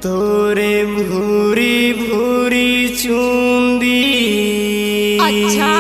तोरे भूरी भूरी चूंदी। अच्छा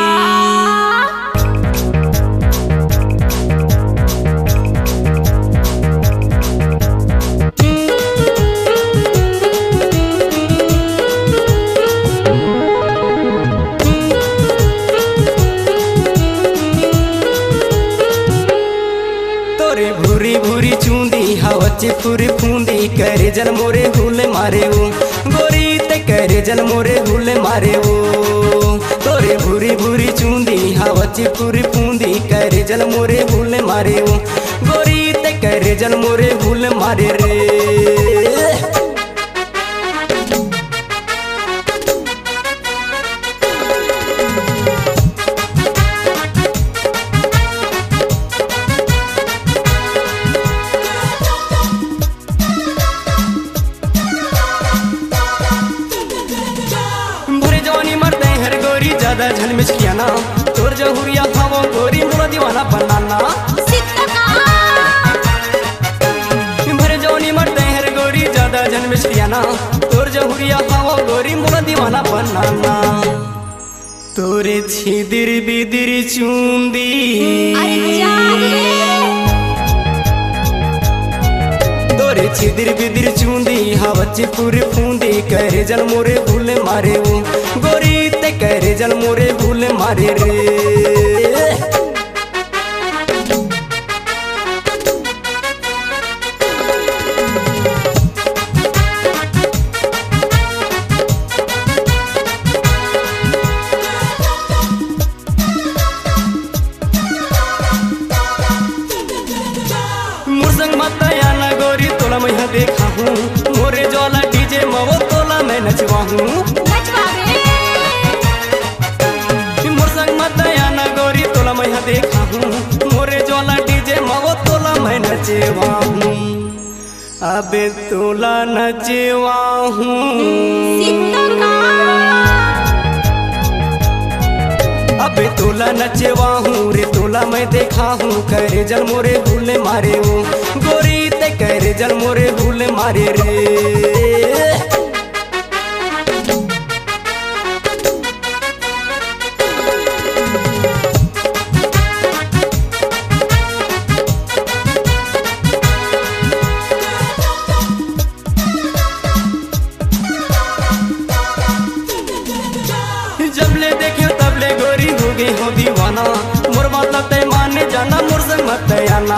तोरे भूरी भूरी चूंदी हवच्चे पूरी फूंदी करे जल मोरे हुले मारे वो गोरी ते करे जल मोरे हुले मारे वो। तोरे भूरी भूरी चूंदी हवच्चे पूरी फूंदी करे जल मोरे हुले मारे वो गोरी ते करे जल मोरे हुले मारे रे। ज्यादा झलमिच किया ना तोर जहुरिया खावो गोरी मोरा दीवाना बनाना। भरे जौनी मरते हैं गोरी ज्यादा झलमिच किया ना तोर जहुरिया खावो गोरी मोरा दीवाना बनाना। तोरे छिदिर बिदिर चूंदी तोरे छिदिर बिदिर चूंदी हवच्चे पूरी फूंदी करे जल मोरे भूले मारे वो गोरी ते करे जल मोरे भूले मारे रे। मुरसंग मत आना गोरी तोला मैं देखा हूँ मोरे ज्वाला डीजे मवो तोला मैं नचवा हूँ। मुरसंग मत आना गोरी तोला मैं देखा हूँ मोरे ज्वाला डीजे मवो तोला मैं नचवा हूँ। अबे तोला नचवा हूँ अबे तोला नचवा हूँ रे तोला मैं देखा हूँ करे जल मोरे भूले मारे वो गोरी ते करे जल मोरे भूले मारे रे। जबले देखे तबले गोरी हो गई हो दीवाना मोर मतलब ते माने जाना मोर संग मत आना।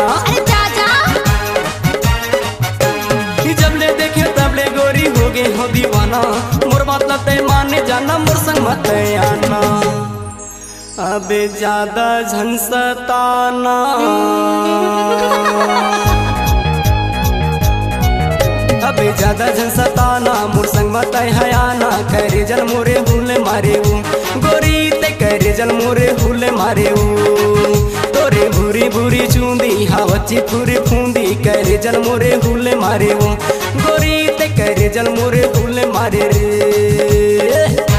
जबले देखे तबले गोरी हो गई हो दीवाना मोर मतलब ते माने जाना मोर संग मत आना। अबे ज्यादा झंसताना अबे ज्यादा झंसताना मोर संग मत हयाना करे जल मोरे हुले मारे वो गोरी ते करे जल मोरे हुले मारे वो। तोरे भूरी भूरी चूंदी हवच्ची पूरी फूंदी करे जल मोरे हुले मारे वो गोरी ते करे जल मोरे हुले मारे रे।